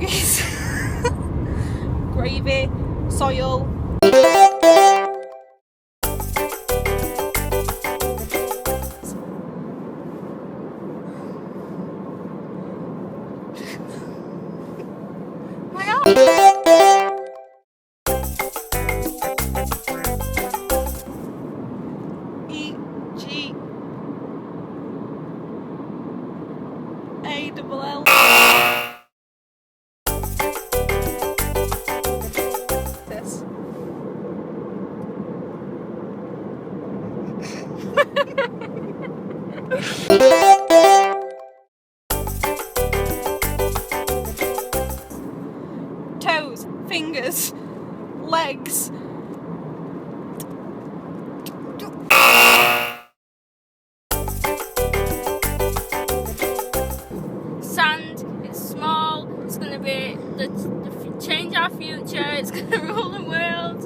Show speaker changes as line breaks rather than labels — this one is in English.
corgis. Gravy, soil. My arm. E-G A-double-L. This. Toes, fingers, legs.
Sand, it's small, it's going to be change our future, it's going to rule the world.